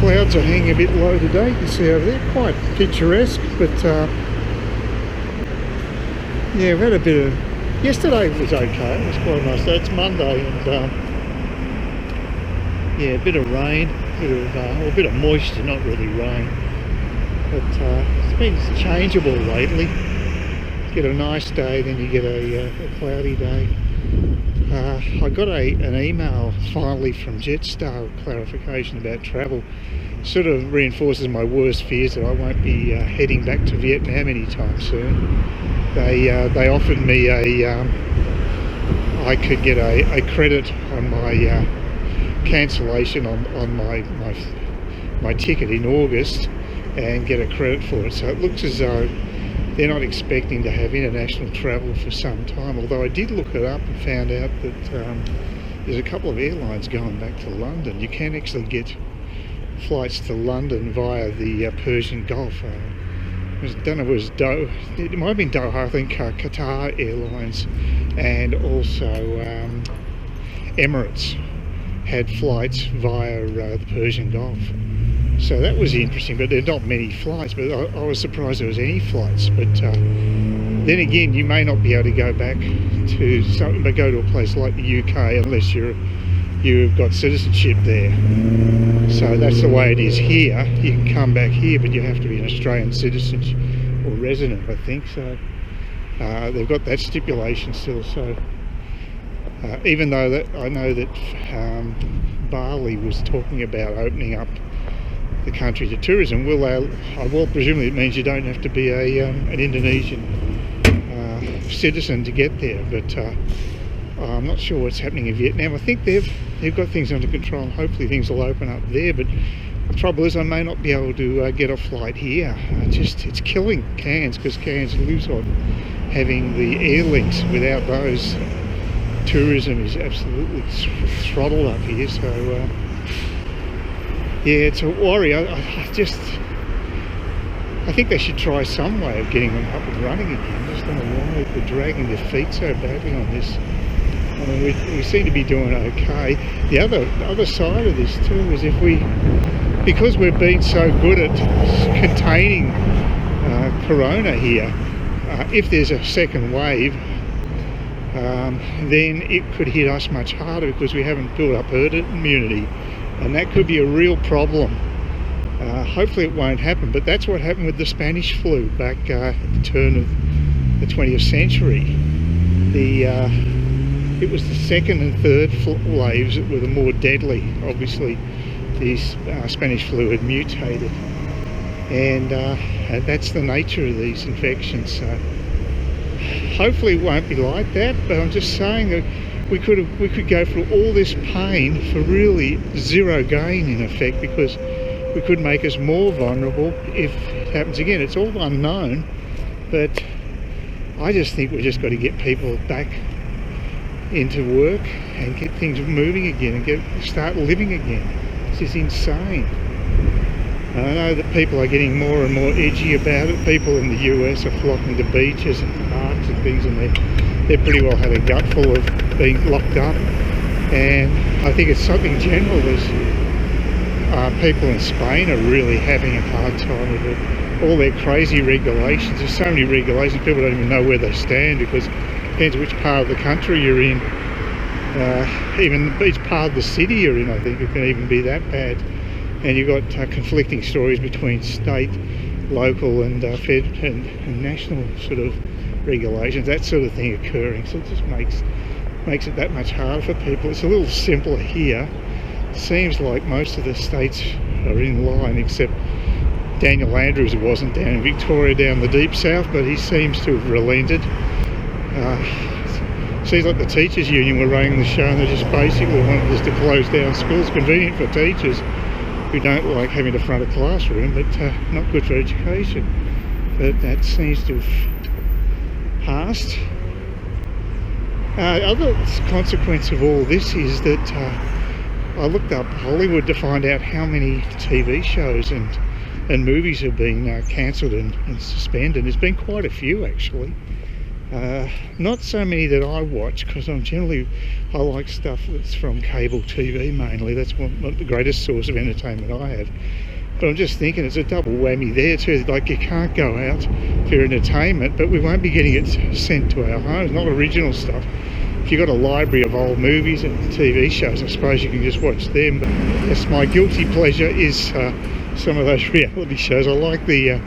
clouds are hanging a bit low today. You can see over there, quite picturesque, but yeah, we've had a bit of... Yesterday was okay, it was quite nice. It's Monday, and yeah, a bit of rain, a bit of moisture, not really rain, but it's been changeable lately. You get a nice day, then you get a cloudy day. I got an email finally from Jetstar, clarification about travel. Sort of reinforces my worst fears that I won't be heading back to Vietnam anytime soon. They offered me I could get a credit on my cancellation on my ticket in August and get a credit for it. So it looks as though they're not expecting to have international travel for some time, although I did look it up and found out that there's a couple of airlines going back to London. You can actually get flights to London via the Persian Gulf. I don't know if it was Doha, it might have been Doha, I think Qatar Airlines, and also Emirates had flights via the Persian Gulf. So that was interesting, but there are not many flights, but I was surprised there was any flights. But then again, you may not be able to go back to go to a place like the UK unless you've got citizenship there. So that's the way it is here. You can come back here, but you have to be an Australian citizen or resident, I think. So they've got that stipulation still. So even though I know that Bali was talking about opening up the country to tourism, well, presumably it means you don't have to be an Indonesian citizen to get there. But I'm not sure what's happening in Vietnam. I think they've got things under control, and hopefully things will open up there. But the trouble is, I may not be able to get a flight here. It's killing Cairns, because Cairns lives on having the air links. Without those, tourism is absolutely throttled up here. So yeah, it's a worry. I think they should try some way of getting them up and running again. I just don't know why they're dragging their feet so badly on this. I mean, we seem to be doing okay. The other side of this too is because we've been so good at containing corona here, if there's a second wave, then it could hit us much harder because we haven't built up herd immunity, and that could be a real problem. Hopefully it won't happen, but that's what happened with the Spanish flu back at the turn of the 20th century. It was the second and third waves that were the more deadly. Obviously, the Spanish flu had mutated, and that's the nature of these infections. So hopefully it won't be like that. But I'm just saying that we could go through all this pain for really zero gain in effect, because we could make us more vulnerable if it happens again. It's all unknown, but I just think we've just got to get people back into work and get things moving again and start living again. This is insane. I know that people are getting more and more edgy about it. People in the US are flocking to beaches and parks and things, and they've pretty well had a gutful of being locked up. And I think it's something general. There's people in Spain are really having a hard time with it. All their crazy regulations. There's so many regulations, people don't even know where they stand, because it depends which part of the country you're in. Even each part of the city you're in, I think it can even be that bad. And you've got conflicting stories between state, local and fed and national sort of regulations, that sort of thing occurring. So it just makes it that much harder for people. It's a little simpler here. It seems like most of the states are in line, except Daniel Andrews wasn't down in Victoria, down the deep south, but he seems to have relented. Seems like the teachers union were running the show, and they just basically wanted us to close down schools. Convenient for teachers who don't like having to front a classroom, but not good for education. But that seems to have passed. Other consequence of all this is that I looked up Hollywood to find out how many TV shows and movies have been cancelled and suspended. There's been quite a few, actually. Not so many that I watch, because I like stuff that's from cable TV mainly. That's what the greatest source of entertainment I have. But I'm just thinking it's a double whammy there too. Like, you can't go out for entertainment, but we won't be getting it sent to our homes, not original stuff. If you've got a library of old movies and TV shows, I suppose you can just watch them. But yes, my guilty pleasure is some of those reality shows. I like the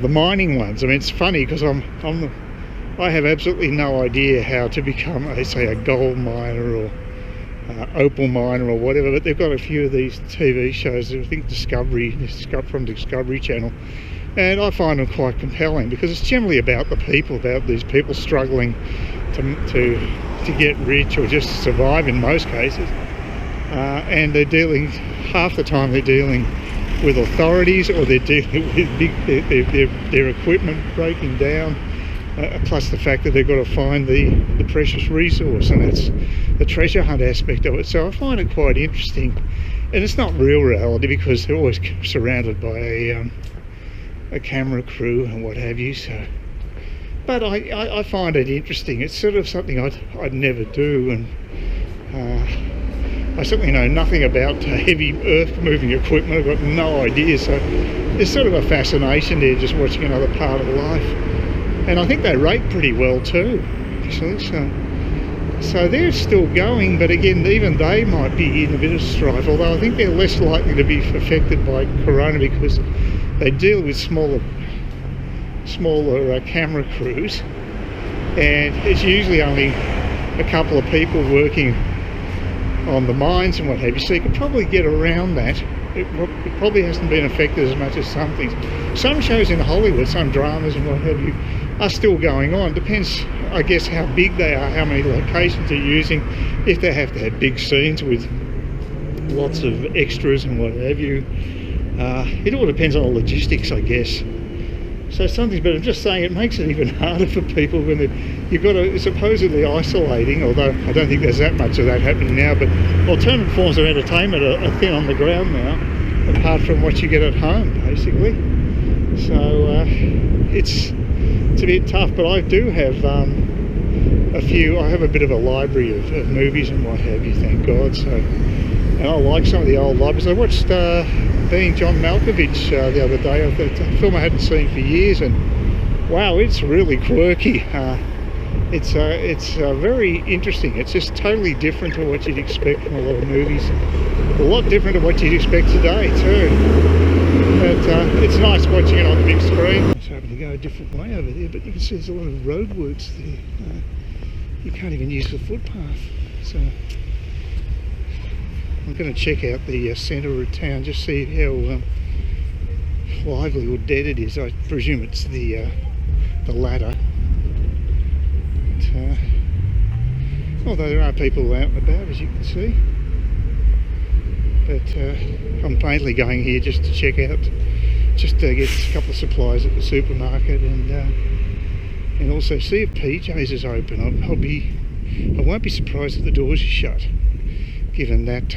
mining ones. I mean, it's funny because I have absolutely no idea how to become, say, a gold miner or opal miner or whatever, but they've got a few of these TV shows, I think from Discovery Channel, and I find them quite compelling because it's generally about the people, about these people struggling to get rich or just survive in most cases, and they're dealing, half the time they're dealing with authorities, or they're dealing with their equipment breaking down, plus the fact that they've got to find the precious resource, and that's the treasure hunt aspect of it. So I find it quite interesting, and it's not real reality because they're always surrounded by a camera crew and what have you. So, but I find it interesting. It's sort of something I'd never do, and I certainly know nothing about heavy earth moving equipment. I've got no idea. So there's sort of a fascination there, just watching another part of life. And I think they rate pretty well too, actually. So they're still going, but again, even they might be in a bit of strife, although I think they're less likely to be affected by corona because they deal with smaller camera crews, and it's usually only a couple of people working on the mines and what have you, so you could probably get around that. It probably hasn't been affected as much as some things. Some shows in Hollywood, some dramas and what have you, are still going on. Depends, I guess, how big they are, how many locations they're using, if they have to have big scenes with lots of extras and what have you. It all depends on the logistics, I guess. So something, but I'm just saying, it makes it even harder for people when you've got to supposedly isolating, although I don't think there's that much of that happening now, but alternate forms of entertainment are thin on the ground now, apart from what you get at home, basically. So it's a bit tough, but I do have I have a bit of a library of movies and what have you, thank God. So, and I like some of the old libraries. I watched Being John Malkovich the other day. It's a film I hadn't seen for years, and wow, it's really quirky. It's very interesting. It's just totally different to what you'd expect from a lot of movies. A lot different to what you'd expect today too. But it's nice watching it on the big screen. I was hoping to go a different way over there, but you can see there's a lot of roadworks there. You can't even use the footpath. So I'm going to check out the centre of town, just see how lively or dead it is. I presume it's the latter. But, although there are people out and about, as you can see. But I'm mainly going here just to check out, just to get a couple of supplies at the supermarket, and also see if PJ's is open. I won't be surprised if the doors are shut, given that,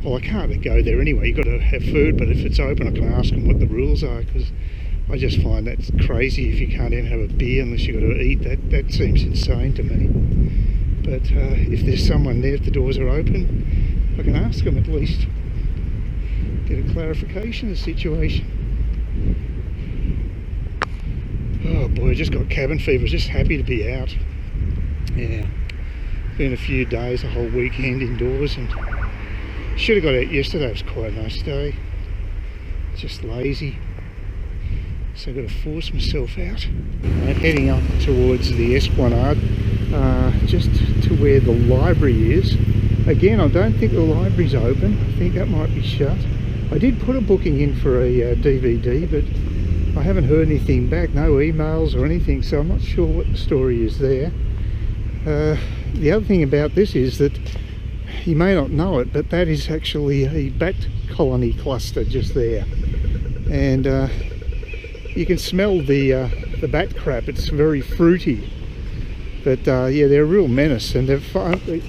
well, I can't go there anyway. You've got to have food, but if it's open I can ask them what the rules are, because I just find that's crazy if you can't even have a beer unless you've got to eat. That seems insane to me. But if there's someone there, if the doors are open, I can ask them at least, get a clarification of the situation. Oh boy, I just got cabin fever. I was just happy to be out. Yeah, been a few days, a whole weekend indoors, and should have got out yesterday. It was quite a nice day. Just lazy, so I've got to force myself out. I'm heading up towards the Esplanade, just to where the library is. Again, I don't think the library's open. I think that might be shut. I did put a booking in for a DVD, but I haven't heard anything back, no emails or anything, so I'm not sure what the story is there. The other thing about this is that you may not know it, but that is actually a bat colony cluster just there, and you can smell the bat crap. It's very fruity, but yeah, they're a real menace, and they've finally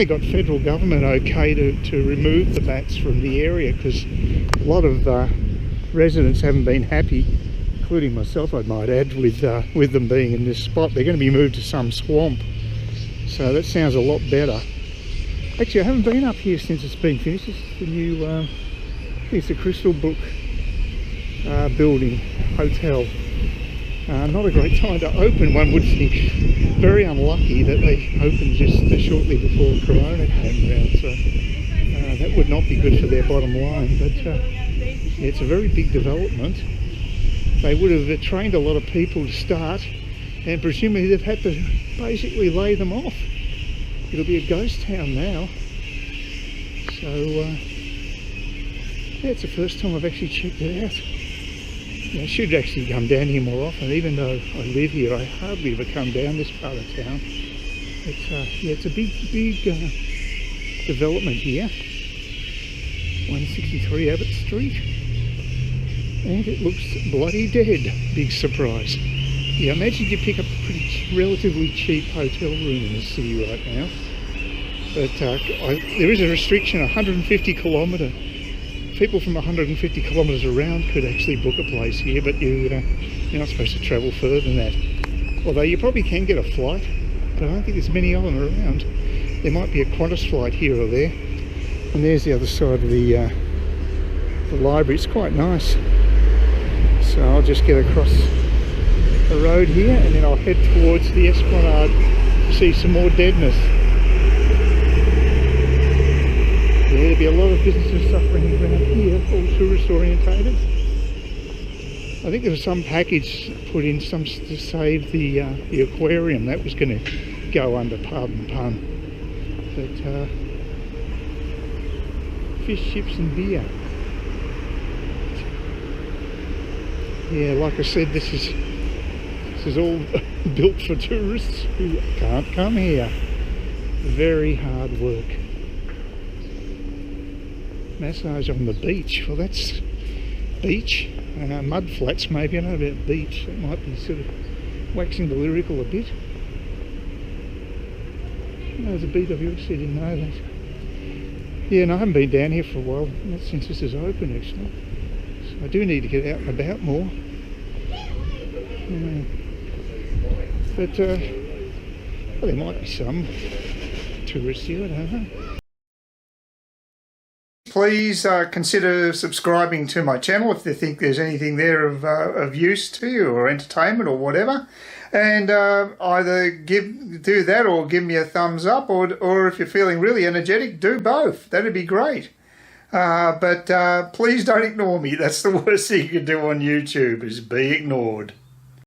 got federal government okay to remove the bats from the area, because a lot of residents haven't been happy including myself, I might add, with them being in this spot. They're going to be moved to some swamp, so that sounds a lot better. Actually, I haven't been up here since it's been finished. This is the new, I think it's the Crystal Brook building, hotel. Not a great time to open, one would think. Very unlucky that they opened just shortly before Corona came around, so that would not be good for their bottom line. But yeah, it's a very big development. They would have trained a lot of people to start, and presumably they've had to basically lay them off. It'll be a ghost town now. So yeah, it's the first time I've actually checked it out. I should actually come down here more often. Even though I live here, I hardly ever come down this part of town. Yeah, it's a big development here. 163 Abbott Street. And it looks bloody dead. Big surprise. Yeah, imagine you pick up a pretty relatively cheap hotel room in the city right now. But there is a restriction, 150 kilometre. People from 150 kilometres around could actually book a place here, but you're not supposed to travel further than that. Although you probably can get a flight, but I don't think there's many of them around. There might be a Qantas flight here or there. And there's the other side of the library. It's quite nice. So I'll just get across the road here and then I'll head towards the Esplanade to see some more deadness. There'll be a lot of businesses suffering around here, all tourist orientated. I think there was some package put in to save the aquarium. That was going to go under, pardon the pun. But fish, chips and beer. Yeah, like I said, this is all built for tourists who can't come here. Very hard work. Massage on the beach. Well, that's beach. Mud flats maybe. I don't know about beach. It might be sort of waxing the lyrical a bit. There's a BWS, I didn't know that. Yeah, no, I haven't been down here for a while. Not since this is open, actually. So I do need to get out and about more. But well, there might be some tourists here, I don't know. Please consider subscribing to my channel if you think there's anything there of use to you or entertainment or whatever. And either do that or give me a thumbs up, or if you're feeling really energetic, do both. That'd be great. But please don't ignore me. That's the worst thing you can do on YouTube, is be ignored.